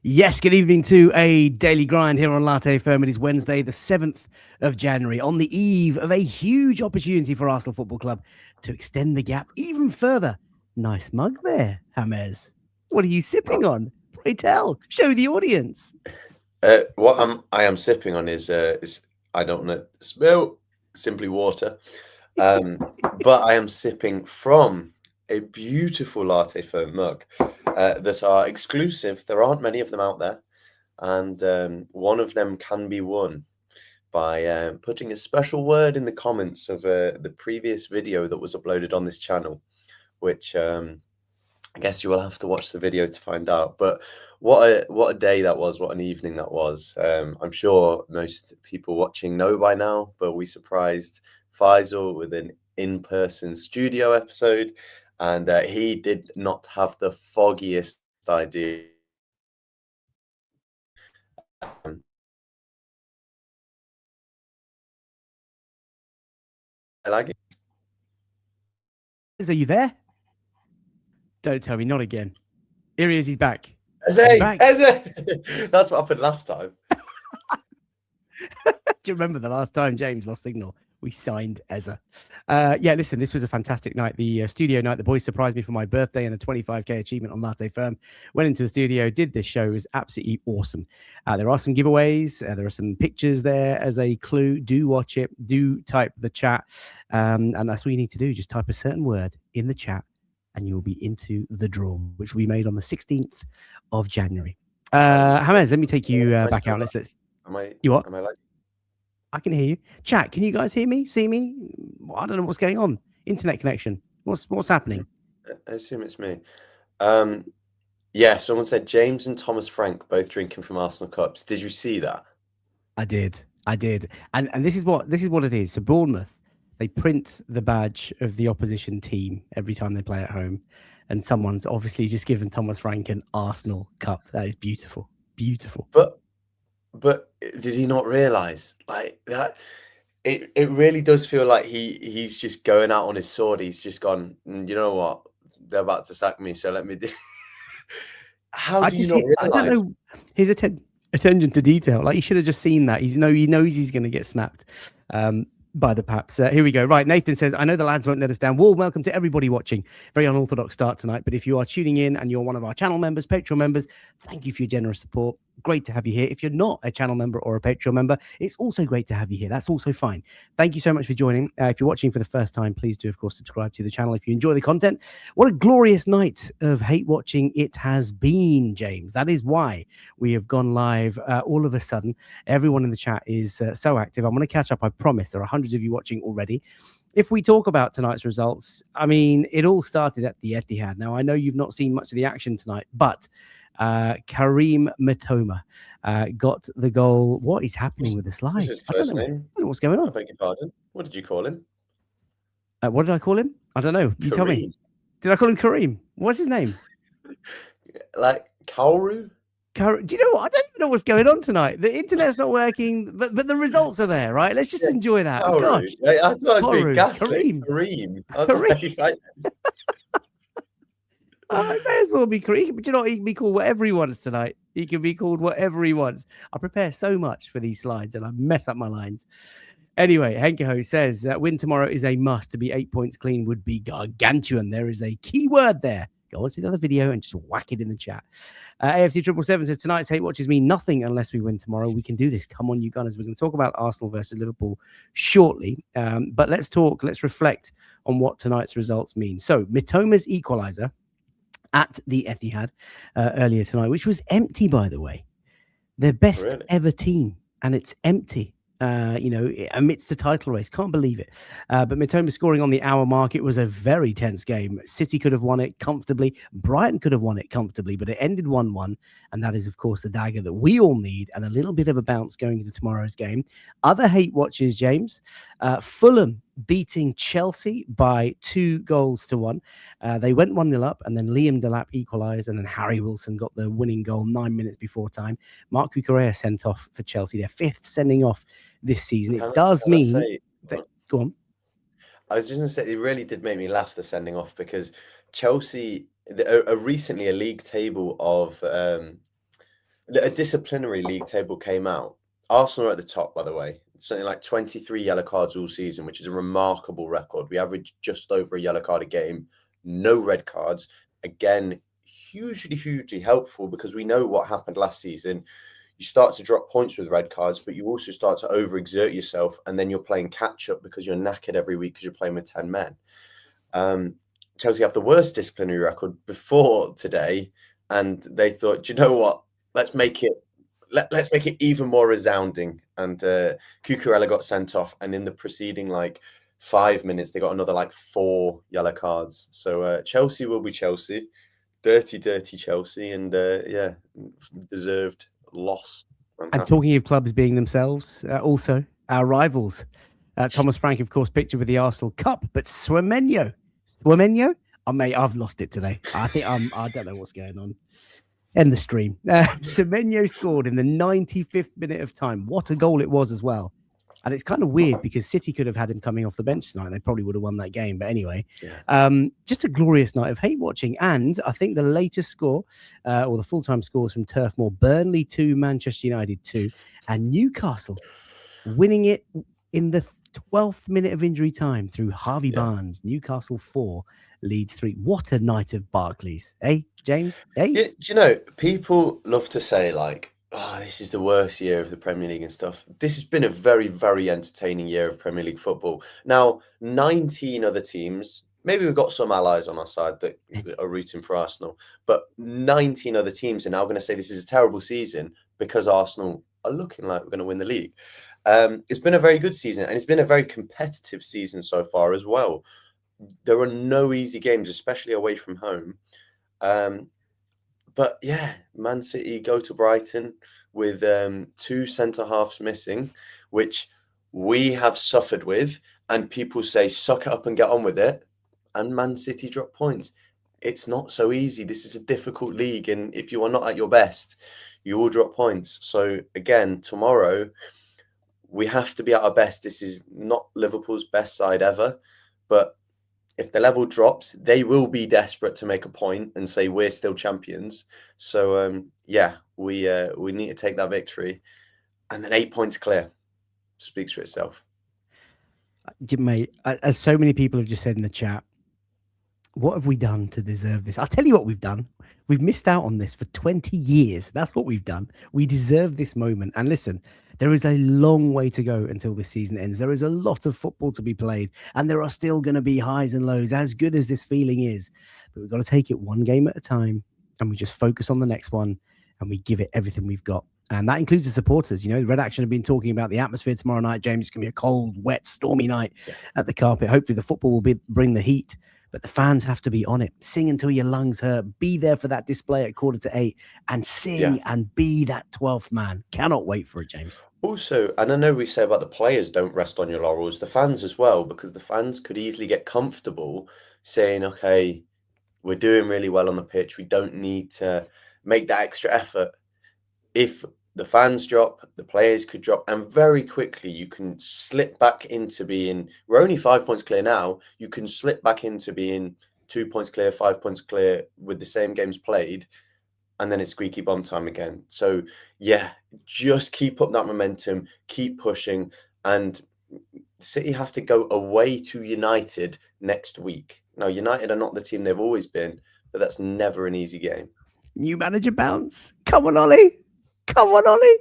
Yes, good evening to a daily grind here on Latte Firm. It is Wednesday, the 7th of January, on the eve of a huge opportunity for Arsenal Football Club to extend the gap even further. Nice mug there, James. What are you sipping on? Pray tell. Show the audience. I am sipping on is I don't know smell simply water, but I am sipping from a beautiful latte foam mug that are exclusive. There aren't many of them out there, and one of them can be won by putting a special word in the comments of the previous video that was uploaded on this channel, which I guess you will have to watch the video to find out. But what a day that was! What an evening that was! I'm sure most people watching know by now, but we surprised Faisal with an in-person studio episode, and he did not have the foggiest idea. I like it. Are you there? Don't tell me, not again. Here he is, he's back. Eze! That's what happened last time. Do you remember the last time James lost signal? We signed Ezra. Yeah, listen, this was a fantastic night. The studio night, the boys surprised me for my birthday and a 25k achievement on Latte Firm. Went into the studio, did this show. It was absolutely awesome. There are some giveaways. There are some pictures there as a clue. Do watch it. Do type the chat. And that's all you need to do. Just type a certain word in the chat and you'll be into the draw, which we made on the 16th of January. James, let me take you back out. Let's. You what? Am I like? I can hear you. Chat, can you guys hear me? See me? I don't know what's going on. Internet connection. What's happening? I assume it's me. Yeah, someone said James and Thomas Frank both drinking from Arsenal cups. Did you see that? I did. And this is what it is. So Bournemouth, they print the badge of the opposition team every time they play at home. And someone's obviously just given Thomas Frank an Arsenal cup. That is beautiful. Beautiful. But did he not realise like that? It really does feel like he's just going out on his sword. He's just gone, you know what? They're about to sack me, so let me do. How do you not I don't realise? know his attention to detail. Like, he should have just seen that. He knows he's going to get snapped by the Paps. Here we go. Right, Nathan says, I know the lads won't let us down. Well, welcome to everybody watching. Very unorthodox start tonight, but if you are tuning in and you're one of our channel members, Patreon members, thank you for your generous support. Great to have you here. If you're not a channel member or a Patreon member, it's also great to have you here. That's also fine. Thank you so much for joining. If you're watching for the first time, please do, of course, subscribe to the channel if you enjoy the content. What a glorious night of hate watching it has been, James. That is why we have gone live all of a sudden. Everyone in the chat is so active. I'm going to catch up, I promise. There are hundreds of you watching already. If we talk about tonight's results, I mean, it all started at the Etihad. Now, I know you've not seen much of the action tonight, but Karim Mitoma got the goal. What is happening with the slide? What's his first name? I don't know what's going on. I beg your pardon. What did you call him? What did I call him? I don't know. You tell me. Did I call him Kareem? What's his name? Like Kauru? Do you know what? I don't even know what's going on tonight. The internet's not working, but the results are there, right? Let's just enjoy that. Kauru. Gosh. I thought I was being gaslit. Kareem. I was like, I may as well be Kareem. But you know what? He can be called whatever he wants tonight. He can be called whatever he wants. I prepare so much for these slides and I mess up my lines. Anyway, Henkeho says that win tomorrow is a must. To be 8 points clean would be gargantuan. There is a key word there. Go on to the other video and just whack it in the chat. AFC 777 says tonight's hate watches mean nothing unless we win tomorrow. We can do this. Come on, you Gunners. We're going to talk about Arsenal versus Liverpool shortly. But let's reflect on what tonight's results mean. So Mitoma's equalizer at the Etihad earlier tonight, which was empty, by the way. Their best ever team, and it's empty. Amidst the title race. Can't believe it. But Mitoma scoring on the hour mark. It was a very tense game. City could have won it comfortably. Brighton could have won it comfortably, but it ended 1-1. And that is, of course, the dagger that we all need and a little bit of a bounce going into tomorrow's game. Other hate watches, James. Fulham beating Chelsea by 2-1. They went 1-0 up, and then Liam Delap equalised, and then Harry Wilson got the winning goal 9 minutes before time. Marc Cucurella sent off for Chelsea, their 5th sending off this season. It does mean that, go on. I was just going to say, it really did make me laugh, the sending off, because Chelsea, recently a league table of A disciplinary league table came out. Arsenal are at the top, by the way. Something like 23 yellow cards all season, which is a remarkable record. We average just over a yellow card a game, no red cards. Again, hugely helpful because we know what happened last season. You start to drop points with red cards, but you also start to overexert yourself, and then you're playing catch up because you're knackered every week because you're playing with 10 men. Chelsea have the worst disciplinary record before today, and they thought, do you know what? Let's make it even more resounding. And Cucurella got sent off, and in the preceding 5 minutes, they got another 4 yellow cards. So Chelsea will be Chelsea, dirty Chelsea, and deserved loss. And talking of clubs being themselves, also our rivals. Thomas Frank, of course, pictured with the Arsenal Cup, but Semenyo. Oh, mate, I've lost it today. I think I don't know what's going on. End the stream. Semenyo scored in the 95th minute of time. What a goal it was as well. And it's kind of weird because City could have had him coming off the bench tonight. They probably would have won that game. But anyway, just a glorious night of hate watching. And I think the latest score, or the full-time scores from Turf Moor, Burnley 2, Manchester United 2, and Newcastle winning it in the 12th minute of injury time through Harvey Barnes. Newcastle 4, Leeds 3. What a night of Barclays. Eh, James? Eh? Do you know, people love to say this is the worst year of the Premier League and stuff. This has been a very, very entertaining year of Premier League football. Now, 19 other teams, maybe we've got some allies on our side that are rooting for Arsenal, but 19 other teams are now going to say this is a terrible season because Arsenal are looking like we're going to win the league. It's been a very good season, and it's been a very competitive season so far as well. There are no easy games, especially away from home. But yeah, Man City go to Brighton with 2 centre-halves missing, which we have suffered with, and people say, suck it up and get on with it, and Man City drop points. It's not so easy. This is a difficult league, and if you are not at your best, you will drop points. So again, tomorrow, we have to be at our best. This is not Liverpool's best side ever, but if the level drops, they will be desperate to make a point and say we're still champions. So we need to take that victory, and then 8 points clear speaks for itself. Mate, as so many people have just said in the chat, what have we done to deserve this? I'll tell you what we've done. We've missed out on this for 20 years. That's what we've done. We deserve this moment. And listen, there is a long way to go until this season ends. There is a lot of football to be played, and there are still going to be highs and lows, as good as this feeling is. But we've got to take it one game at a time, and we just focus on the next one, and we give it everything we've got. And that includes the supporters. You know, Red Action have been talking about the atmosphere tomorrow night. James, it's going to be a cold, wet, stormy night at the carpet. Hopefully the football will bring the heat. But the fans have to be on it. Sing until your lungs hurt. Be there for that display at 7:45 and sing and be that 12th man. Cannot wait for it, James. Also, and I know we say about the players don't rest on your laurels, the fans as well, because the fans could easily get comfortable saying, okay, we're doing really well on the pitch. We don't need to make that extra effort. If the fans drop, the players could drop, and very quickly you can slip back into being, we're only 5 points clear now, you can slip back into being 2 points clear, 5 points clear with the same games played, and then it's squeaky bum time again. So yeah, just keep up that momentum, keep pushing, and City have to go away to United next week. Now, United are not the team they've always been, but that's never an easy game. New manager bounce. Come on, Ollie. Come on, Ollie.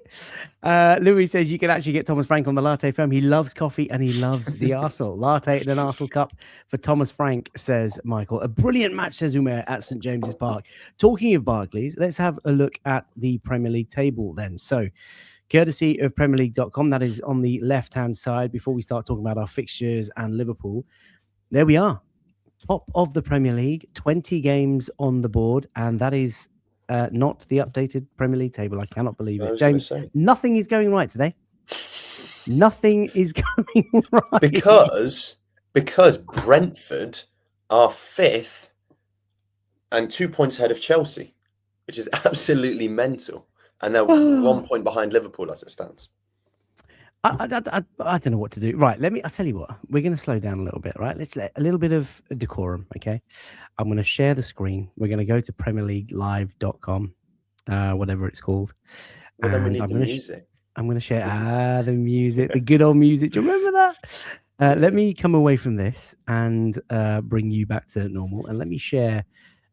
Louis says you can actually get Thomas Frank on the Latte firm. He loves coffee and he loves the Arsenal. Latte and an Arsenal cup for Thomas Frank, says Michael. A brilliant match, says Umair, at St. James's Park. Talking of Barclays, let's have a look at the Premier League table then. So, courtesy of PremierLeague.com, that is on the left-hand side before we start talking about our fixtures and Liverpool. There we are. Top of the Premier League, 20 games on the board, and that is not the updated Premier League table. I cannot believe it. James, nothing is going right today. Nothing is going right. Because Brentford are 5th and 2 points ahead of Chelsea, which is absolutely mental. And they're 1 point behind Liverpool as it stands. I don't know what to do. Right, I'll tell you what. We're going to slow down a little bit, right? Let's let a little bit of decorum, okay? I'm going to share the screen. We're going to go to PremierLeagueLive.com. whatever it's called. Well, then we And need I'm the going to music. I'm going to share We need the music, the good old music. Do you remember that? Let me come away from this and bring you back to normal, and let me share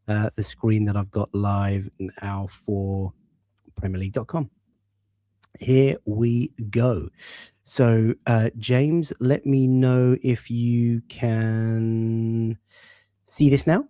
the screen that I've got live now for PremierLeague.com. Here we go. So, James, let me know if you can see this now.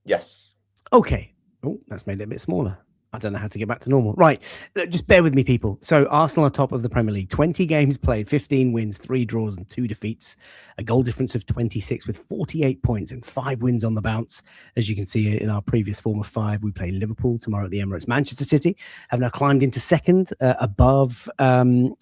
Yes. Okay. Oh, that's made it a bit smaller. I don't know how to get back to normal. Right. Just bear with me, people. So Arsenal are top of the Premier League. 20 games played, 15 wins, 3 draws and 2 defeats. A goal difference of 26 with 48 points and 5 wins on the bounce. As you can see in our previous form of 5, we play Liverpool tomorrow at the Emirates. Manchester City have now climbed into second above Aston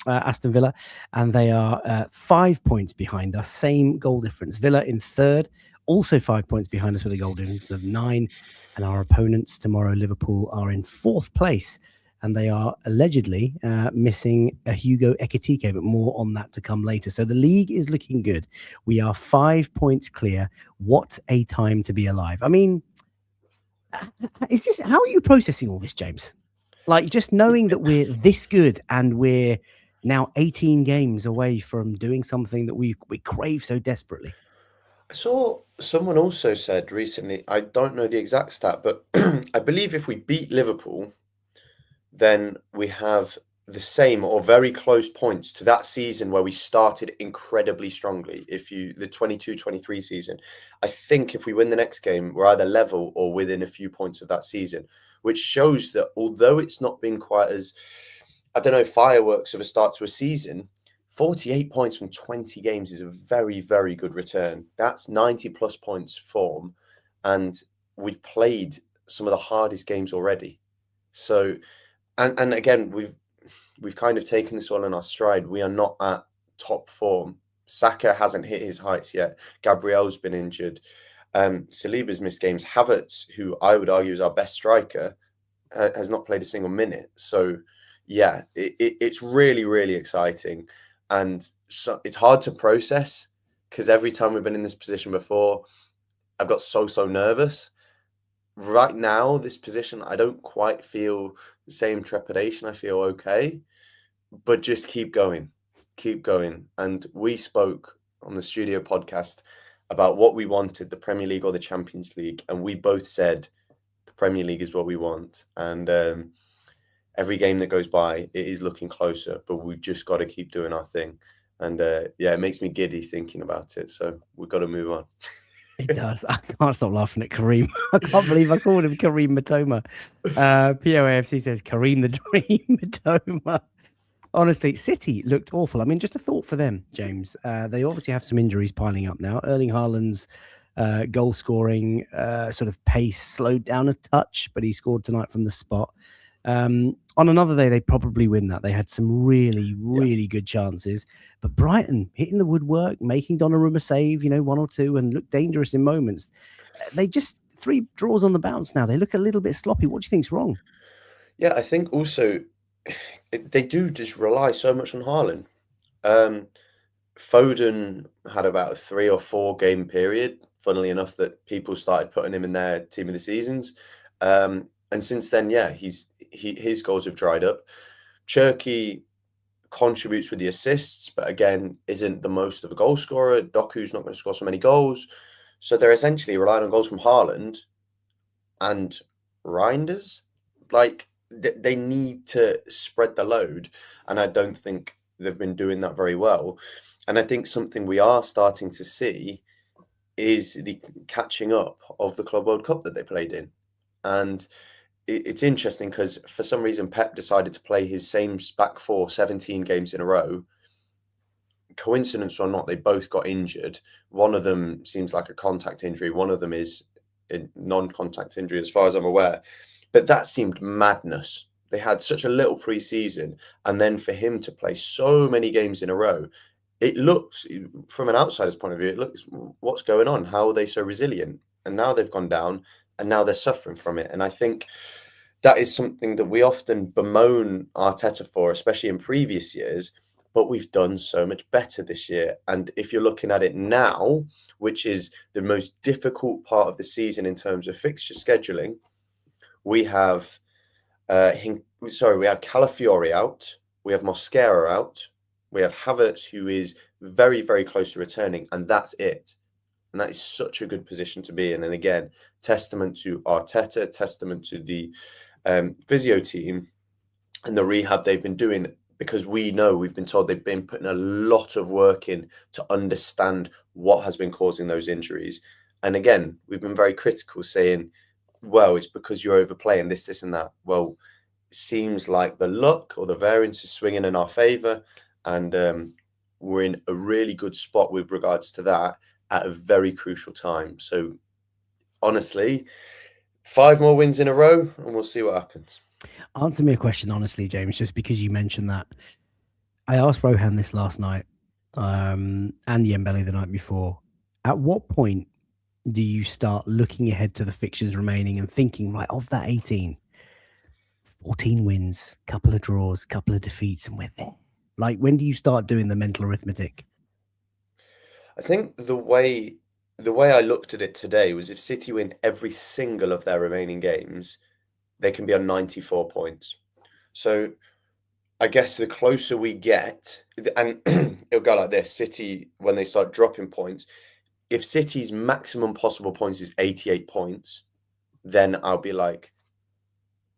Villa, and they are 5 points behind us. Same goal difference. Villa in third, also 5 points behind us with a goal difference of 9. And our opponents tomorrow, Liverpool, are in fourth place, and they are allegedly missing a Hugo Ekitike, but more on that to come later. So the league is looking good. We are 5 points clear. What a time to be alive. I mean, how are you processing all this, James? Like, just knowing that we're this good and we're now 18 games away from doing something that we crave so desperately. I saw someone also said recently, I don't know the exact stat, but I believe if we beat Liverpool, then we have the same or very close points to that season where we started incredibly strongly. The 22-23 season, I think if we win the next game, we're either level or within a few points of that season, which shows that although it's not been quite as, I don't know, fireworks of a start to a season, 48 points from 20 games is a very, very good return. That's 90 plus points form. And we've played some of the hardest games already. So, and again, we've kind of taken this all in our stride. We are not at top form. Saka hasn't hit his heights yet. Gabriel's been injured. Saliba's missed games. Havertz, who I would argue is our best striker, has not played a single minute. So, yeah, it's really, really exciting. And so it's hard to process because every time we've been in this position before, I've got so nervous. Right now, this position, I don't quite feel the same trepidation. I feel okay, but just keep going. And we spoke on the studio podcast about what we wanted, the Premier League or the Champions League. And we both said the Premier League is what we want. And every game that goes by, it is looking closer, but we've just got to keep doing our thing. And yeah, it makes me giddy thinking about it. So we've got to move on. It does. I can't stop laughing at Kareem. I can't believe I called him Kareem Matoma. POAFC says Kareem the Dream Matoma. Honestly, City looked awful. I mean, just a thought for them, James. They obviously have some injuries piling up now. Erling Haaland's goal scoring sort of pace slowed down a touch, but he scored tonight from the spot. On another day, they probably win that. They had some really, really good chances. But Brighton hitting the woodwork, making Donnarumma save, 1 or 2, and look dangerous in moments. They just 3 draws on the bounce now. They look a little bit sloppy. What do you think's wrong? Yeah, I think also they do just rely so much on Haaland. Foden had about a 3 or 4 game period, funnily enough, that people started putting him in their team of the seasons. And since then, yeah, his goals have dried up. Cherky contributes with the assists, but again, isn't the most of a goal scorer. Doku's not going to score so many goals. So they're essentially relying on goals from Haaland and Reinders. Like, they need to spread the load, and I don't think they've been doing that very well. And I think something we are starting to see is the catching up of the Club World Cup that they played in. And it's interesting because for some reason Pep decided to play his same back four 17 games in a row. Coincidence or not, they both got injured. One of them seems like a contact injury. One of them is a non-contact injury as far as I'm aware. But that seemed madness. They had such a little pre-season, and then for him to play so many games in a row, it looks, from an outsider's point of view, it looks, what's going on? How are they so resilient? And now they've gone down, and now they're suffering from it. And I think that is something that we often bemoan Arteta for, especially in previous years, but we've done so much better this year. And if you're looking at it now, which is the most difficult part of the season in terms of fixture scheduling, we have We have Calafiori out. We have Mosquera out. We have Havertz, who is very, very close to returning, and that's it. And that is such a good position to be in. And again, testament to Arteta, testament to the physio team and the rehab they've been doing, because we've been told they've been putting a lot of work in to understand what has been causing those injuries. And again, we've been very critical, saying, well, it's because you're overplaying this, and that. Well, it seems like the luck or the variance is swinging in our favour, and we're in a really good spot with regards to that at a very crucial time. So honestly, 5 more wins in a row, and we'll see what happens. Answer me a question honestly, James, just because you mentioned that. I asked Rohan this last night, and Yembeli the night before. At what point do you start looking ahead to the fixtures remaining and thinking, right, of that 18, 14 wins, couple of draws, couple of defeats, and we're there? Like, when do you start doing the mental arithmetic? I think the way I looked at it today was, if City win every single of their remaining games, they can be on 94 points. So I guess the closer we get, and it'll go like this: City, when they start dropping points, if City's maximum possible points is 88 points, then I'll be like,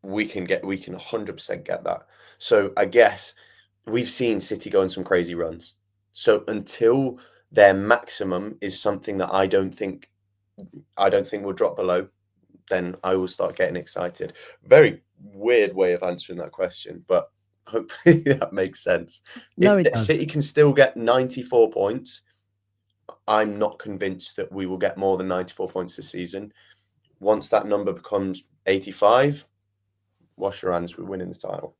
we can 100% get that. So I guess we've seen City go on some crazy runs. So until their maximum is something that I don't think will drop below, then I will start getting excited. Very weird way of answering that question, but hopefully that makes sense. No, If it does. City can still get 94 points, I'm not convinced that we will get more than 94 points this season. Once that number becomes 85, wash your hands, we're winning the title.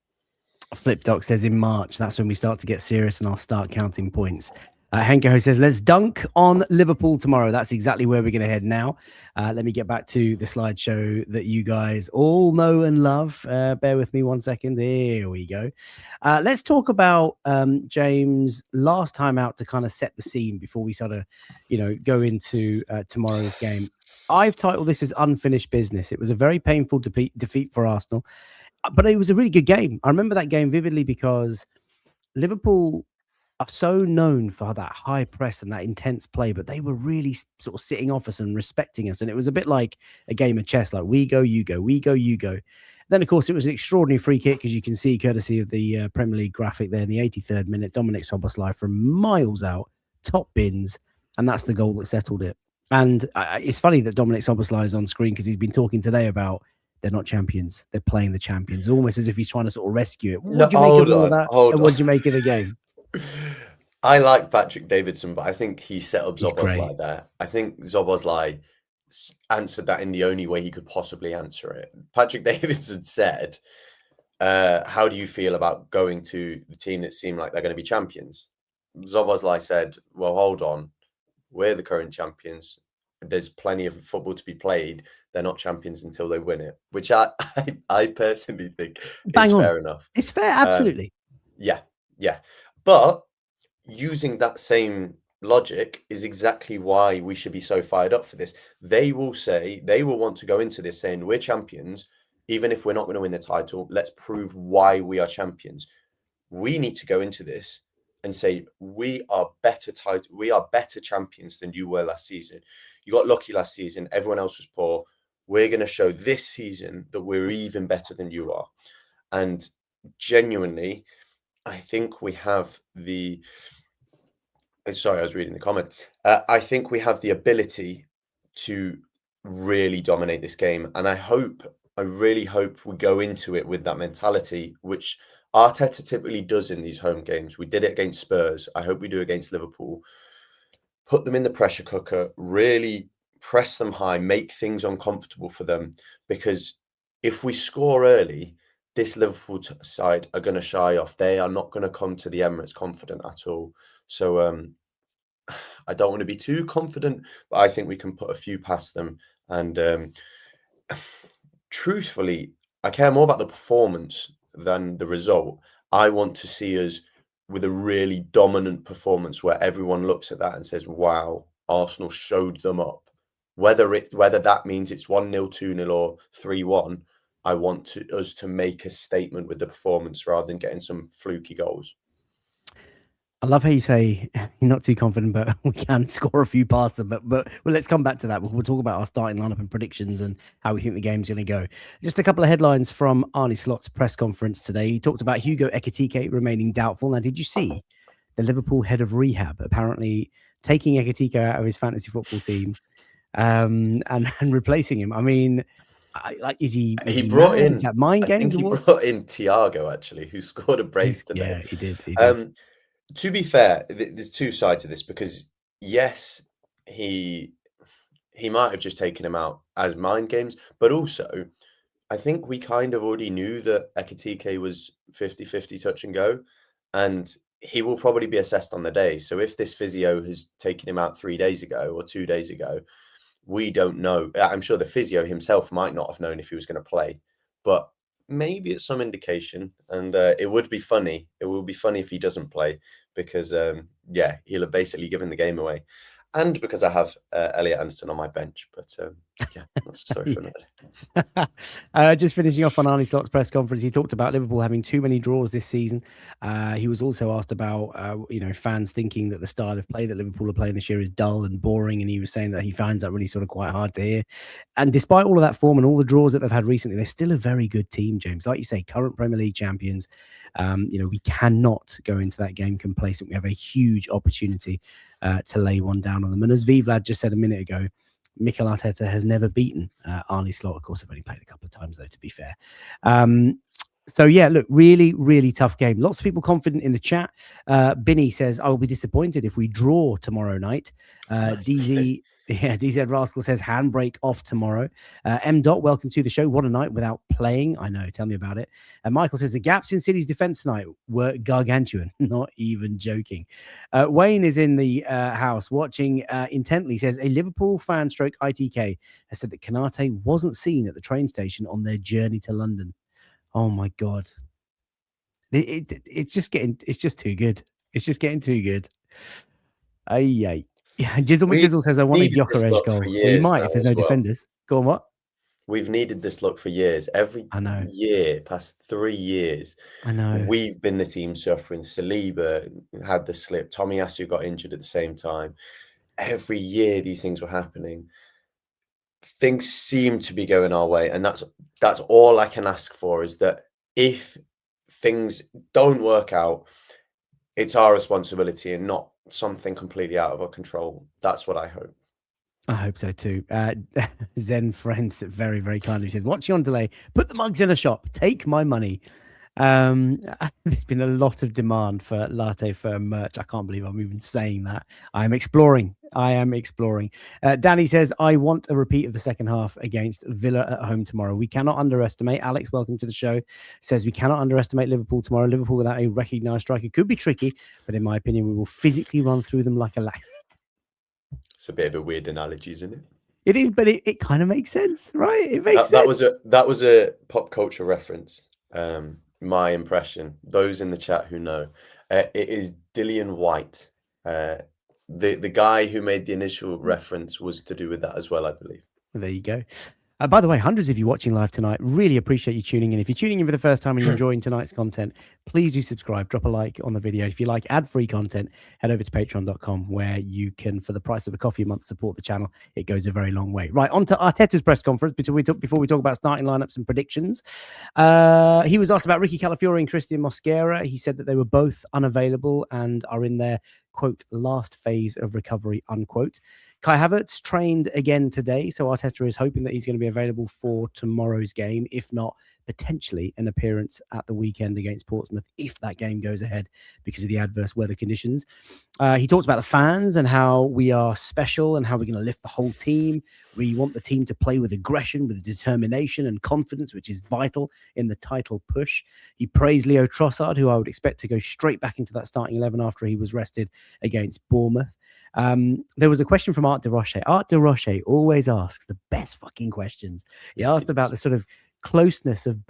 Flipdoc says in March, that's when we start to get serious and I'll start counting points. Henko says, let's dunk on Liverpool tomorrow. That's exactly where we're going to head now. Let me get back to the slideshow that you guys all know and love. Bear with me 1 second. There we go. Let's talk about James' last time out to kind of set the scene before we sort of, go into tomorrow's game. I've titled this as Unfinished Business. It was a very painful defeat for Arsenal, but it was a really good game. I remember that game vividly because Liverpool are so known for that high press and that intense play, but they were really sort of sitting off us and respecting us. And it was a bit like a game of chess, like we go, you go, we go, you go. Then, of course, it was an extraordinary free kick, as you can see, courtesy of the Premier League graphic there in the 83rd minute. Dominic Szoboszlai from miles out, top bins, and that's the goal that settled it. And it's funny that Dominic Szoboszlai is on screen because he's been talking today about they're not champions. They're playing the champions, almost as if he's trying to sort of rescue it. What do you make of all of that? And what do you make of the game? I like Patrick Davidson, but I think he set up Szoboszlai there. I think Szoboszlai answered that in the only way he could possibly answer it. Patrick Davidson said, how do you feel about going to the team that seem like they're going to be champions? Szoboszlai said, well, hold on. We're the current champions. There's plenty of football to be played. They're not champions until they win it, which I personally think is fair enough. It's fair, absolutely. Yeah. But using that same logic is exactly why we should be so fired up for this. They will want to go into this saying, we're champions, even if we're not going to win the title. Let's prove why we are champions. We need to go into this and say, we are better champions than you were last season. You got lucky last season. Everyone else was poor. We're going to show this season that we're even better than you are. And genuinely, I think we have the... Sorry, I was reading the comment. I think we have the ability to really dominate this game. And I really hope we go into it with that mentality, which Arteta typically does in these home games. We did it against Spurs. I hope we do against Liverpool. Put them in the pressure cooker, really press them high, make things uncomfortable for them. Because if we score early, this Liverpool side are going to shy off. They are not going to come to the Emirates confident at all. So I don't want to be too confident, but I think we can put a few past them. And truthfully, I care more about the performance than the result. I want to see us with a really dominant performance where everyone looks at that and says, wow, Arsenal showed them up. Whether that means it's 1-0, 2-0 or 3-1, I want us to make a statement with the performance rather than getting some fluky goals. I love how you say you're not too confident, but we can score a few past them. But well, let's come back to that. We'll talk about our starting lineup and predictions and how we think the game's going to go. Just a couple of headlines from Arne Slot's press conference today. He talked about Hugo Ekitike remaining doubtful. Now, did you see the Liverpool head of rehab apparently taking Ekitike out of his fantasy football team and replacing him? I mean, is he brought mad? in, Is that mind I games? think he brought in Thiago, actually, who scored a brace today. Yeah, he did. To be fair, there's two sides to this, because yes, he might have just taken him out as mind games, but also I think we kind of already knew that Ekitike was 50-50 touch and go, and he will probably be assessed on the day. So if this physio has taken him out 3 days ago or 2 days ago, we don't know. I'm sure the physio himself might not have known if he was going to play, but maybe it's some indication. And it would be funny. It will be funny if he doesn't play, because yeah, he'll have basically given the game away. And because I have Elliot Anderson on my bench, but yeah, that's a story for another day. Just finishing off on Arne Slot's press conference, he talked about Liverpool having too many draws this season. He was also asked about, fans thinking that the style of play that Liverpool are playing this year is dull and boring, and he was saying that he finds that really sort of quite hard to hear. And despite all of that form and all the draws that they've had recently, they're still a very good team, James. Like you say, current Premier League champions. We cannot go into that game complacent. We have a huge opportunity to lay one down on them. And as Vlad just said a minute ago, Mikel Arteta has never beaten Arne Slot. Of course, I've only played a couple of times, though, to be fair. So, yeah, look, really, really tough game. Lots of people confident in the chat. Binny says, I will be disappointed if we draw tomorrow night. DZ Rascal says, handbrake off tomorrow. M. Dot, welcome to the show. What a night without playing. I know, tell me about it. And Michael says, the gaps in City's defence tonight were gargantuan. Not even joking. Wayne is in the house watching intently. He says, a Liverpool fan stroke ITK has said that Konate wasn't seen at the train station on their journey to London. Oh my God. It's just too good. It's just getting too good. Yeah. Jizzle McDizzle says I wanted Gyökeres goal. Well, you might if there's no defenders. Go on, what? We've needed this look for years. Every year, past 3 years, I know. We've been the team suffering. Saliba had the slip. Tomiyasu got injured at the same time. Every year these things were happening. Things seem to be going our way, and that's all I can ask for, is that if things don't work out, it's our responsibility and not something completely out of our control. That's what I hope. I hope so too. Zen Friends very, very kindly says, watch you on delay, put the mugs in a shop, take my money. There's been a lot of demand for Latte Firm merch. I can't believe I'm even saying that. I am exploring. Danny says, I want a repeat of the second half against Villa at home tomorrow. We cannot underestimate. Alex, welcome to the show, says we cannot underestimate Liverpool tomorrow. Liverpool without a recognised striker could be tricky, but in my opinion, we will physically run through them like a lax. It's a bit of a weird analogy, isn't it? It is, but it kind of makes sense, right? It makes sense. That was a pop culture reference. My impression. Those in the chat who know, it is Dillian White. The guy who made the initial reference was to do with that as well, I believe. There you go. By the way, hundreds of you watching live tonight. Really appreciate you tuning in. If you're tuning in for the first time and you're enjoying tonight's content, please do subscribe, drop a like on the video. If you like ad-free content, head over to patreon.com, where you can, for the price of a coffee a month, support the channel. It goes a very long way. Right, on to Arteta's press conference before we talk about starting lineups and predictions. He was asked about Ricky Calafiori and Christian Mosquera. He said that they were both unavailable and are in their, quote, last phase of recovery, unquote. Kai Havertz trained again today, so Arteta is hoping that he's going to be available for tomorrow's game, if not potentially an appearance at the weekend against Portsmouth, if that game goes ahead because of the adverse weather conditions. He talks about the fans and how we are special and how we're going to lift the whole team. We want the team to play with aggression, with determination and confidence, which is vital in the title push. He praised Leo Trossard, who I would expect to go straight back into that starting 11 after he was rested against Bournemouth. There was a question from Art de Roche. Art de Roche always asks the best fucking questions. He asked about the sort of closeness of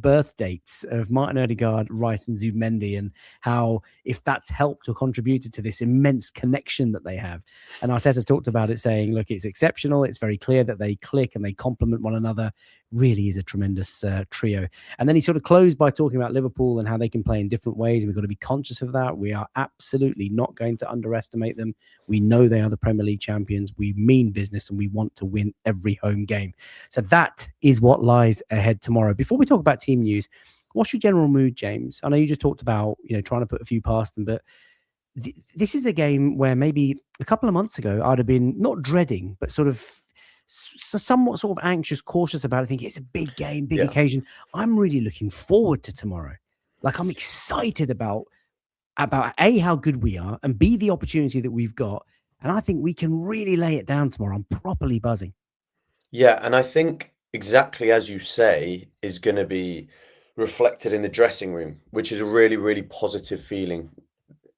birth dates of Martin Odegaard, Rice and Zubimendi, and how if that's helped or contributed to this immense connection that they have. And Arteta talked about it, saying, look, it's exceptional. It's very clear that they click and they complement one another. really is a tremendous trio. And then he sort of closed by talking about Liverpool and how they can play in different ways. We've got to be conscious of that. We are absolutely not going to underestimate them. We know they are the Premier League champions. We mean business and we want to win every home game. So that is what lies ahead tomorrow. Before we talk about team news, what's your general mood, James? I know you just talked about, trying to put a few past them, but this is a game where maybe a couple of months ago I'd have been not dreading, but sort of somewhat sort of anxious, cautious about it, thinking it's a big game, big occasion. I'm really looking forward to tomorrow. Like, I'm excited about A, how good we are, and B, the opportunity that we've got. And I think we can really lay it down tomorrow. I'm properly buzzing. Yeah, and I think exactly as you say is going to be reflected in the dressing room, which is a really, really positive feeling.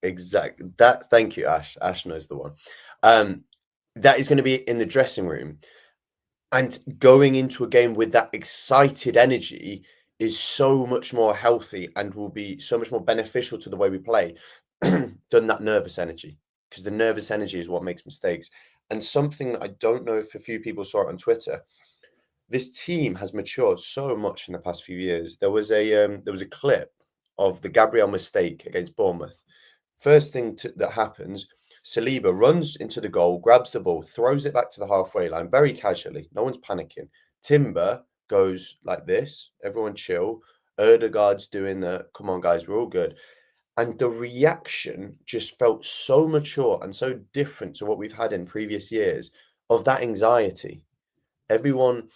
Thank you, Ash. Ash knows the one. That is going to be in the dressing room. And going into a game with that excited energy is so much more healthy and will be so much more beneficial to the way we play than that nervous energy, because the nervous energy is what makes mistakes. And something that I don't know if a few people saw it on Twitter, this team has matured so much in the past few years. There was a clip of the Gabriel mistake against Bournemouth. First thing that happens, Saliba runs into the goal, grabs the ball, throws it back to the halfway line very casually. No one's panicking. Timber goes like this. Everyone chill. Erdegaard's doing the, come on, guys, we're all good. And the reaction just felt so mature and so different to what we've had in previous years of that anxiety. Everyone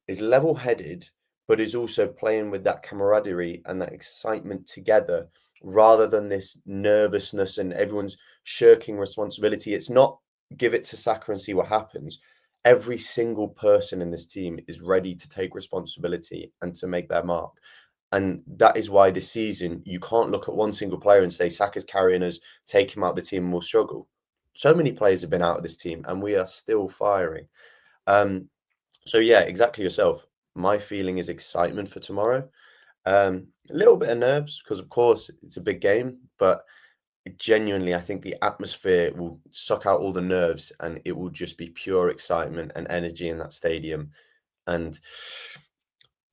is level-headed, but is also playing with that camaraderie and that excitement together, rather than this nervousness and everyone's shirking responsibility. It's not give it to Saka and see what happens. Every single person in this team is ready to take responsibility and to make their mark. And that is why this season, you can't look at one single player and say, Saka's carrying us, take him out of the team and we'll struggle. So many players have been out of this team and we are still firing. So yeah, exactly yourself. My feeling is excitement for tomorrow. A little bit of nerves because, of course, it's a big game, but genuinely, I think the atmosphere will suck out all the nerves and it will just be pure excitement and energy in that stadium. And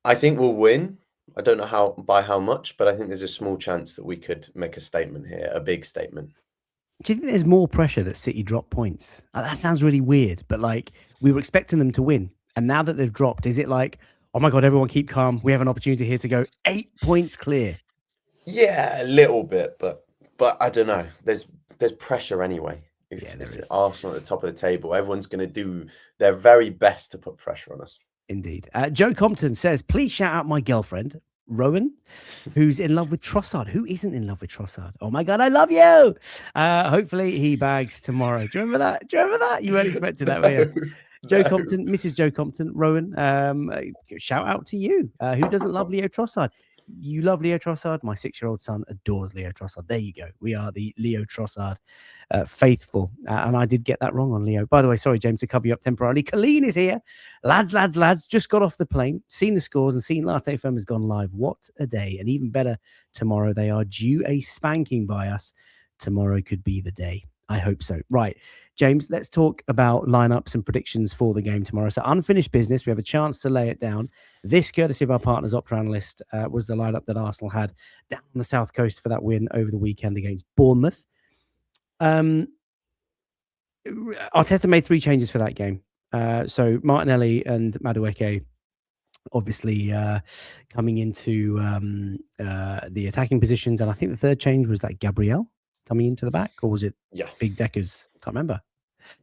I think we'll win. I don't know by how much, but I think there's a small chance that we could make a statement here, a big statement. Do you think there's more pressure that City drop points? That sounds really weird, but like, we were expecting them to win. And now that they've dropped, is it like, oh my God, everyone keep calm. We have an opportunity here to go 8 points clear? Yeah, a little bit, but I don't know. There's pressure anyway. It's Arsenal at the top of the table. Everyone's going to do their very best to put pressure on us. Indeed. Joe Compton says, please shout out my girlfriend, Rowan, who's in love with Trossard. Who isn't in love with Trossard? Oh my God, I love you. Hopefully he bags tomorrow. Do you remember that? You weren't expecting that, were you? Joe Compton, Mrs. Joe Compton, Rowan, shout out to you. Who doesn't love Leo Trossard? You love Leo Trossard. My 6-year-old son adores Leo Trossard. There you go. We are the Leo Trossard faithful. And I did get that wrong on Leo. By the way, sorry, James, to cover you up temporarily. Colleen is here. Lads, just got off the plane, seen the scores and seen Latte FM has gone live. What a day. And even better, tomorrow they are due a spanking by us. Tomorrow could be the day. I hope so. Right, James, let's talk about lineups and predictions for the game tomorrow. So unfinished business. We have a chance to lay it down. This, courtesy of our partners, Opera Analyst, was the lineup that Arsenal had down on the south coast for that win over the weekend against Bournemouth. Arteta made 3 changes for that game. So Martinelli and Madueke obviously coming into the attacking positions. And I think the third change was that Gabriel coming into the back, or was it Big Deckers? Can't remember.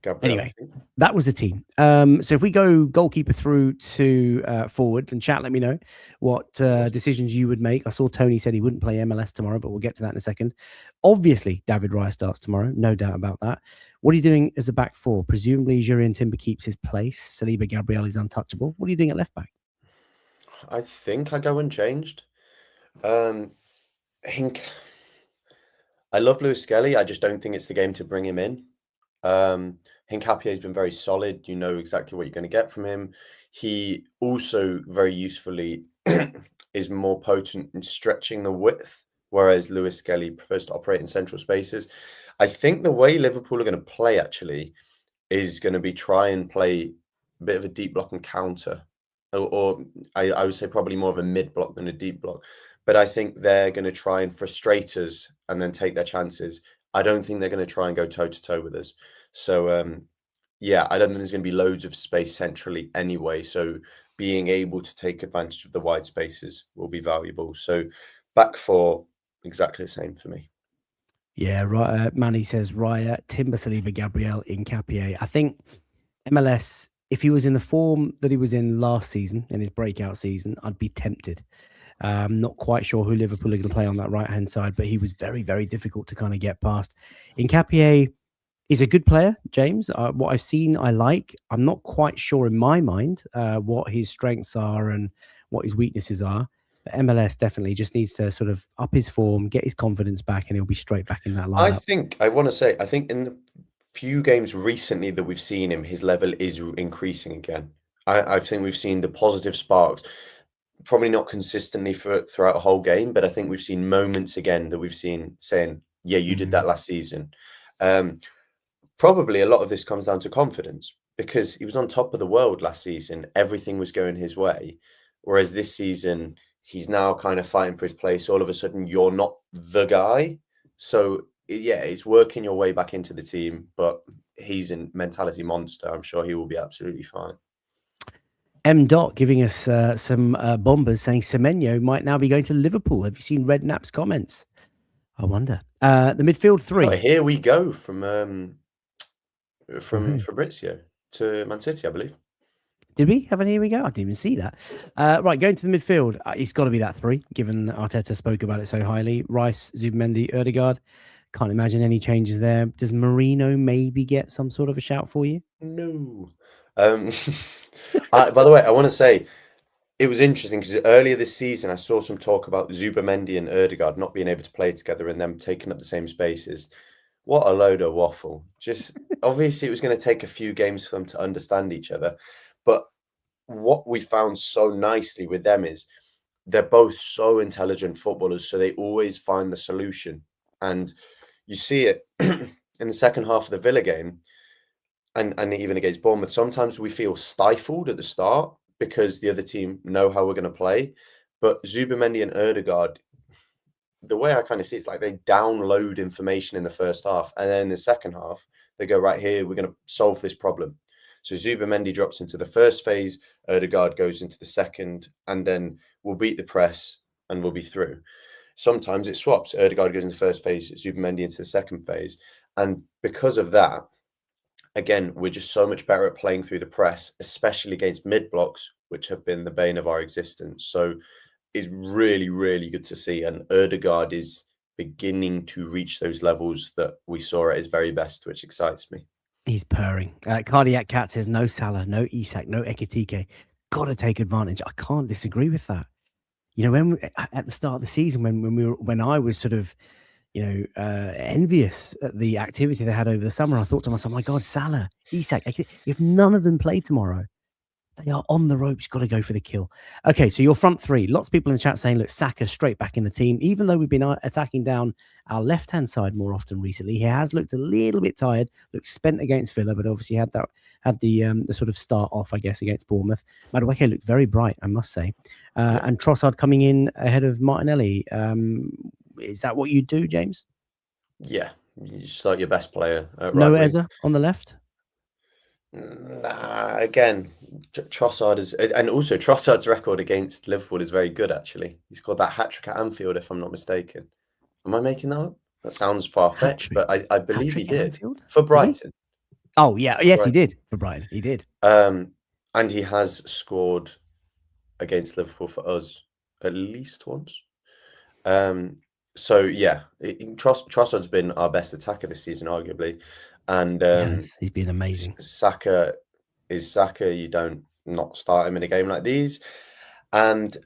Gabriel, anyway, that was a team. So if we go goalkeeper through to forwards, and chat, let me know what decisions you would make. I saw Tony said he wouldn't play MLS tomorrow, but we'll get to that in a second. Obviously, David Raya starts tomorrow, no doubt about that. What are you doing as a back four? Presumably, Jurrien Timber keeps his place. Saliba Gabriel is untouchable. What are you doing at left back? I think I go unchanged. I love Lewis Skelly. I just don't think it's the game to bring him in. Hincapie has been very solid. You know exactly what you're going to get from him. He also very usefully is more potent in stretching the width, whereas Lewis Skelly prefers to operate in central spaces. I think the way Liverpool are going to play actually is going to be try and play a bit of a deep block and counter. or I would say probably more of a mid block than a deep block. But I think they're going to try and frustrate us and then take their chances. I don't think they're going to try and go toe to toe with us. So yeah, I don't think there's going to be loads of space centrally anyway. So being able to take advantage of the wide spaces will be valuable. So back four, exactly the same for me. Yeah, right. Manny says Raya, Timber, Saliba, Gabriel, Incapie. I think MLS, if he was in the form that he was in last season, in his breakout season, I'd be tempted. Not quite sure who Liverpool are going to play on that right hand side, but he was very, very difficult to kind of get past. Incapie is a good player, James. What I've seen, I like. I'm not quite sure in my mind what his strengths are and what his weaknesses are. But MLS definitely just needs to sort of up his form, get his confidence back, and he'll be straight back in that lineup. I want to say, I think in the few games recently that we've seen him, his level is increasing again. I think we've seen the positive sparks, probably not consistently throughout a whole game, but I think we've seen moments again that we've seen saying, yeah, you did that last season. Probably a lot of this comes down to confidence because he was on top of the world last season. Everything was going his way. Whereas this season, he's now kind of fighting for his place. All of a sudden, you're not the guy. So, yeah, it's working your way back into the team, but he's a mentality monster. I'm sure he will be absolutely fine. M. Dot giving us some bombers saying Semenyo might now be going to Liverpool. Have you seen Redknapp's comments? I wonder. The midfield three. Oh, here we go from Fabrizio to Man City, I believe. Did we have an here we go? I didn't even see that. Right, going to the midfield. It's got to be that three, given Arteta spoke about it so highly. Rice, Zubimendi, Ødegaard. Can't imagine any changes there. Does Marino maybe get some sort of a shout for you? No. By the way, I want to say it was interesting because earlier this season I saw some talk about Zubimendi and Ødegaard not being able to play together and them taking up the same spaces. What a load of waffle. Just obviously it was going to take a few games for them to understand each other. But what we found so nicely with them is they're both so intelligent footballers, so they always find the solution. And you see it in the second half of the Villa game and even against Bournemouth. Sometimes we feel stifled at the start because the other team know how we're going to play. But Zubimendi and Ødegaard, the way I kind of see it's like they download information in the first half, and then in the second half, they go, right here, we're going to solve this problem. So Zubimendi drops into the first phase, Ødegaard goes into the second, and then we'll beat the press and we'll be through. Sometimes it swaps. Ødegaard goes into the first phase, Zubimendi into the second phase. And because of that, again, we're just so much better at playing through the press, especially against mid blocks, which have been the bane of our existence. So it's really, really good to see. And Ødegaard is beginning to reach those levels that we saw at his very best, which excites me. He's purring. Cardiac Cat says no Salah, no Isak, no Ekitike. Got to take advantage. I can't disagree with that. You know, when at the start of the season, when I was sort of, envious at the activity they had over the summer, I thought to myself, "My God, Salah, Isak, if none of them play tomorrow, they are on the ropes. Got to go for the kill." Okay, so your front three. Lots of people in the chat saying, "Look, Saka straight back in the team." Even though we've been attacking down our left-hand side more often recently, he has looked a little bit tired. Looked spent against Villa, but obviously had the sort of start off, I guess, against Bournemouth. Madueke looked very bright, I must say. And Trossard coming in ahead of Martinelli. Is that what you do, James? Yeah, you start your best player. No Eza on the left. Nah, again, Trossard is, and also Trossard's record against Liverpool is very good. Actually, he scored that hat trick at Anfield, if I'm not mistaken. Am I making that up? That sounds far fetched, but I believe he did for Brighton. Oh yeah, yes, he did for Brighton. He did. And he has scored against Liverpool for us at least once. So yeah, Trossard's been our best attacker this season, arguably, and he's been amazing. Saka. You don't not start him in a game like these, and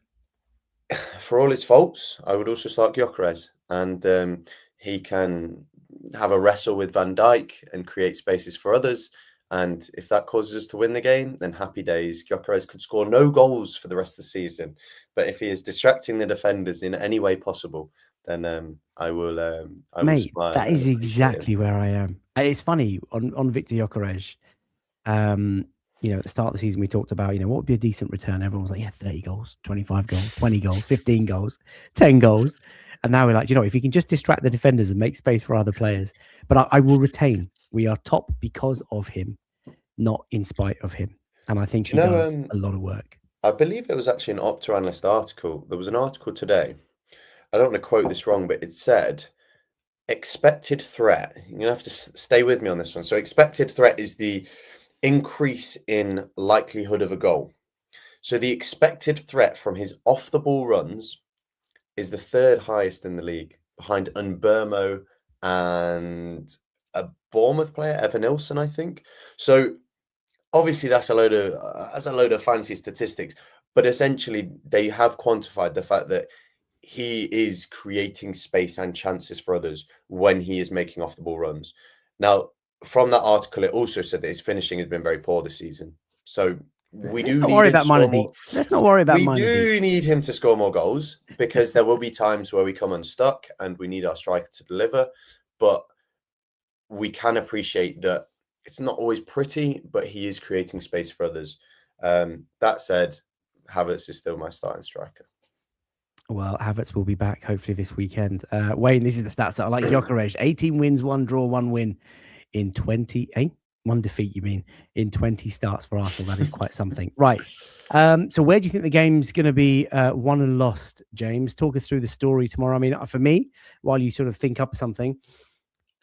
for all his faults, I would also start Gyökeres, and he can have a wrestle with Van Dijk and create spaces for others. And if that causes us to win the game, then happy days. Gyökeres could score no goals for the rest of the season, but if he is distracting the defenders in any way possible, then I will. Will smile. That is exactly where I am. And it's funny on Victor Gyökeres. at the start of the season, we talked about, what would be a decent return? Everyone was like, yeah, 30 goals, 25 goals, 20 goals, 15 goals, 10 goals. And now we're like, if you can just distract the defenders and make space for other players. But I will retain. We are top because of him, not in spite of him. And I think he does a lot of work. I believe it was actually an Opta Analyst article. There was an article today. I don't want to quote this wrong, but it said expected threat. You're going to have to stay with me on this one. So expected threat is the increase in likelihood of a goal. So the expected threat from his off the ball runs is the third highest in the league, behind Unbermo and a Bournemouth player, Evan Nilsson, I think. So obviously that's a load of fancy statistics, but essentially they have quantified the fact that he is creating space and chances for others when he is making off the ball runs. Now, from that article, it also said that his finishing has been very poor this season. So Let's not worry about minor beats. Let's not worry about minor beats. We do need him to score more goals, because there will be times where we come unstuck and we need our striker to deliver. But we can appreciate that it's not always pretty, but he is creating space for others. That said, Havertz is still my starting striker. Well, Havertz will be back hopefully this weekend. Wayne, this is the stats that I like. Gyökeres, 18 wins, 1 draw, 1 win in 20. 1 defeat, you mean, in 20 starts for Arsenal. That is quite something. Right. So where do you think the game's going to be won and lost, James? Talk us through the story tomorrow. I mean, for me, while you sort of think up something,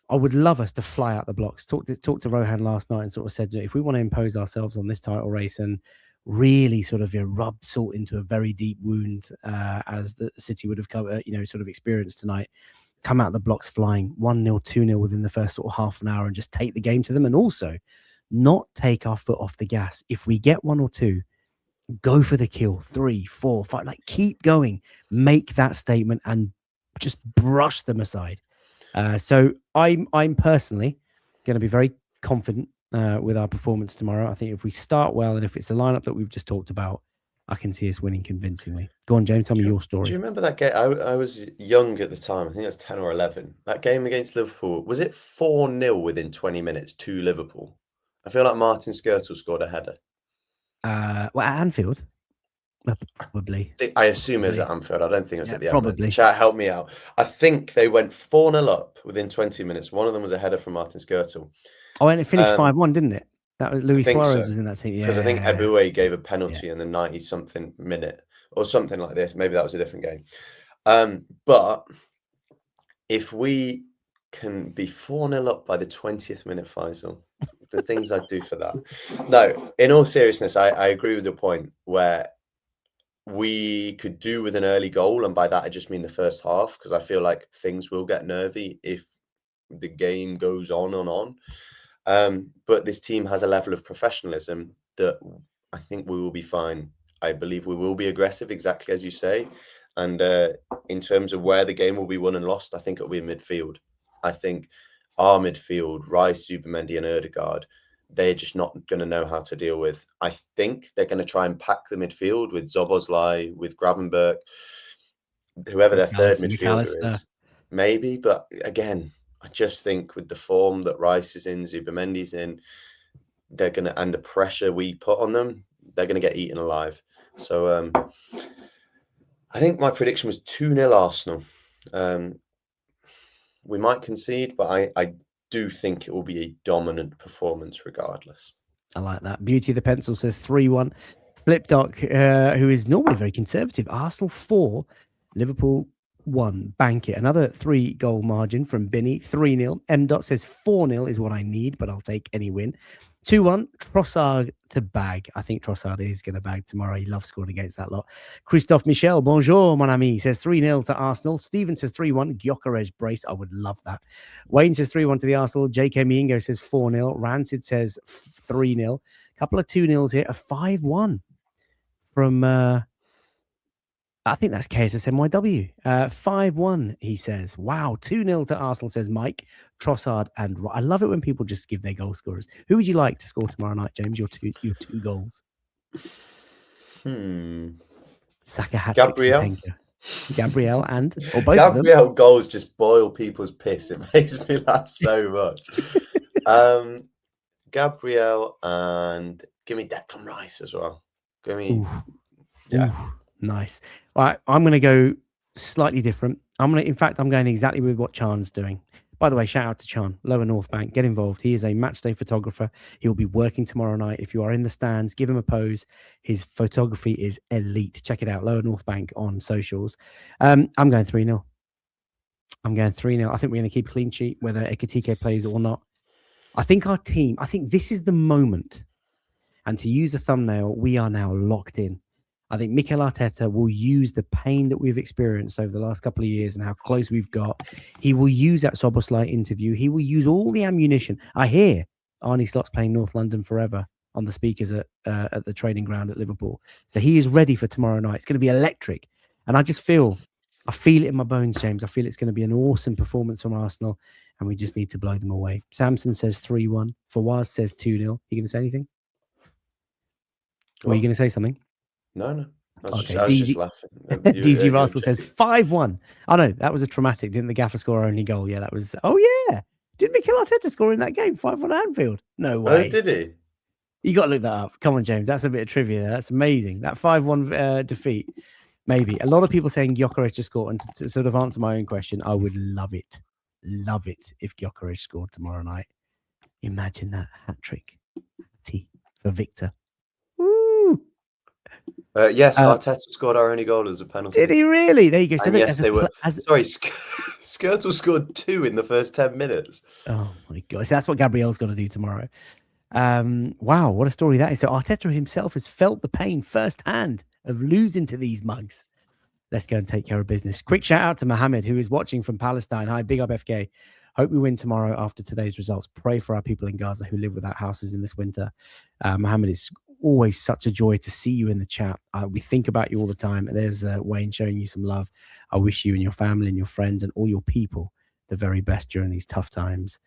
I would love us to fly out the blocks. Talk to Rohan last night and sort of said, if we want to impose ourselves on this title race and really sort of rub salt into a very deep wound, as the City would have sort of experienced tonight, come out the blocks flying 1-0, 2-0 within the first sort of half an hour and just take the game to them, and also not take our foot off the gas. If we get 1 or 2, go for the kill. 3, 4, 5, like keep going, make that statement and just brush them aside. So I'm personally going to be very confident with our performance tomorrow. I think if we start well and if it's a lineup that we've just talked about, I can see us winning convincingly. Go on, James, tell me your story. Do you remember that game? I was young at the time. I think it was 10 or 11. That game against Liverpool, was it 4-0 within 20 minutes to Liverpool? I feel like Martin Skrtel scored a header. Well, at Anfield, probably. I assume it was at Anfield. I don't think it was at the probably. Emirates. Chat, help me out. I think they went 4-0 up within 20 minutes. One of them was a header from Martin Skrtel. Oh, and it finished 5-1, didn't it? That was Luis Suarez was in that team. Because I think Eboué gave a penalty in the 90-something minute or something like this. Maybe that was a different game. But if we can be 4-0 up by the 20th minute, Faisal, the things I'd do for that. No, in all seriousness, I agree with your point where we could do with an early goal. And by that, I just mean the first half, because I feel like things will get nervy if the game goes on and on. But this team has a level of professionalism that I think we will be fine. I believe we will be aggressive, exactly as you say. And in terms of where the game will be won and lost, I think it'll be in midfield. I think our midfield, Rice, Zubimendi and Ødegaard, they're just not going to know how to deal with. I think they're going to try and pack the midfield with Szoboszlai, with Gravenberch, whoever their third midfielder is. Maybe, but again, I just think with the form that Rice is in, Zubimendi's in, they're going to, and the pressure we put on them, they're going to get eaten alive. So I think my prediction was 2-0 Arsenal. We might concede, but I do think it will be a dominant performance regardless. I like that. Beauty of the Pencil says 3-1. Flipdoc, who is normally very conservative, Arsenal 4, Liverpool 1. Bank it. Another 3-goal margin from Binny, 3-0. M. Dot says 4-0 is what I need, but I'll take any win. 2-1, Trossard to bag. I think Trossard is going to bag tomorrow. He loves scoring against that lot. Christophe Michel, bonjour, mon ami, says 3-0 to Arsenal. Stephen says 3-1. Gyökeres brace. I would love that. Wayne says 3-1 to the Arsenal. JK Miingo says 4-0. Rancid says 3-0. A couple of 2-0s here. A 5-1 from, I think that's KSSNYW. 5-1, he says. Wow, 2-0 to Arsenal, says Mike, Trossard, and I love it when people just give their goal scorers. Who would you like to score tomorrow night, James? Your two goals. Saka hat-trick, Gabriel and or both of them. Gabriel goals just boil people's piss. It makes me laugh so much. Gabriel and Give me Declan Rice as well. Give me, Ooh, yeah. ooh, nice. All right, I'm going to go slightly different. In fact, I'm going exactly with what Chan's doing. By the way, shout out to Chan, Lower North Bank. Get involved. He is a match day photographer. He'll be working tomorrow night. If you are in the stands, give him a pose. His photography is elite. Check it out, Lower North Bank on socials. I'm going 3-0. I'm going 3-0. I think we're going to keep a clean sheet, whether Ekitike plays or not. I think our team, I think this is the moment. And to use a thumbnail, we are now locked in. I think Mikel Arteta will use the pain that we've experienced over the last couple of years and how close we've got. He will use that Szoboszlai interview. He will use all the ammunition. I hear Arnie Slot's playing North London forever on the speakers at the training ground at Liverpool. So he is ready for tomorrow night. It's going to be electric. And I feel it in my bones, James. I feel it's going to be an awesome performance from Arsenal, and we just need to blow them away. Samson says 3-1. Fawaz says 2-0. You going to say anything? Were you going to say something? No. I was Okay, just laughing. DZ Russell says 5-1. Oh, no, that was a traumatic. Didn't the gaffer score our only goal? Yeah, that was. Oh, yeah. Did Mikel Arteta score in that game? 5-1 Anfield? No way. Oh, did he? You got to look that up. Come on, James. That's a bit of trivia. That's amazing. That 5-1 defeat. Maybe. A lot of people saying Gyökeres just scored. And to sort of answer my own question, I would love it if Gyökeres scored tomorrow night. Imagine that hat trick for Victor. Woo! Yes, Arteta scored our only goal as a penalty. Did he really? There you go. So and yes, they were. Sorry, Skirtle scored 2 in the first 10 minutes. Oh my God! So that's what Gabriel's got to do tomorrow. Wow, what a story that is. So Arteta himself has felt the pain firsthand of losing to these mugs. Let's go and take care of business. Quick shout out to Mohammed, who is watching from Palestine. Hi, big up FK. Hope we win tomorrow after today's results. Pray for our people in Gaza who live without houses in this winter. Mohammed, it's always such a joy to see you in the chat. We think about you all the time. There's Wayne showing you some love. I wish you and your family and your friends and all your people the very best during these tough times.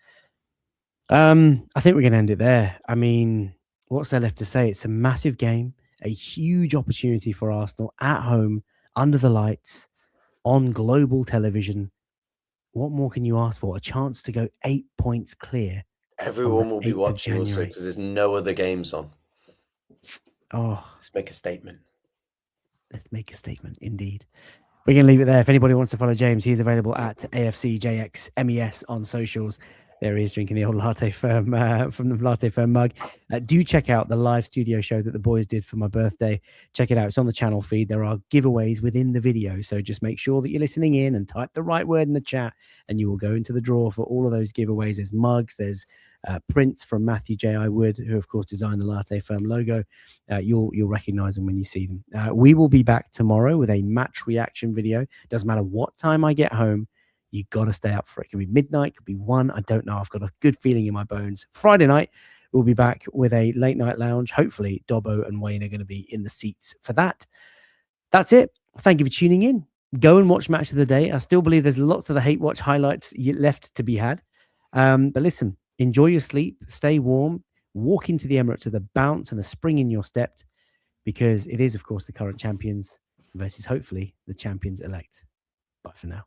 I think we're going to end it there. I mean, what's there left to say? It's a massive game, a huge opportunity for Arsenal at home, under the lights, on global television. What more can you ask for? A chance to go 8 points clear. Everyone will be watching also because there's no other games on. Oh, let's make a statement. Let's make a statement, indeed. We're going to leave it there. If anybody wants to follow James, he's available at AFCJXMES on socials. There he is drinking the old Latte Firm from the Latte Firm mug. Do check out the live studio show that the boys did for my birthday. Check it out. It's on the channel feed. There are giveaways within the video. So just make sure that you're listening in and type the right word in the chat and you will go into the draw for all of those giveaways. There's mugs. There's prints from Matthew J.I. Wood, who, of course, designed the Latte Firm logo. You'll recognize them when you see them. We will be back tomorrow with a match reaction video. Doesn't matter what time I get home. You got to stay up for it. It could be midnight, could be 1. I don't know. I've got a good feeling in my bones. Friday night, we'll be back with a late night lounge. Hopefully, Dobbo and Wayne are going to be in the seats for that. That's it. Thank you for tuning in. Go and watch Match of the Day. I still believe there's lots of the Hate Watch highlights left to be had. But listen, enjoy your sleep. Stay warm. Walk into the Emirates with a bounce and a spring in your step, because it is, of course, the current champions versus hopefully the champions elect. Bye for now.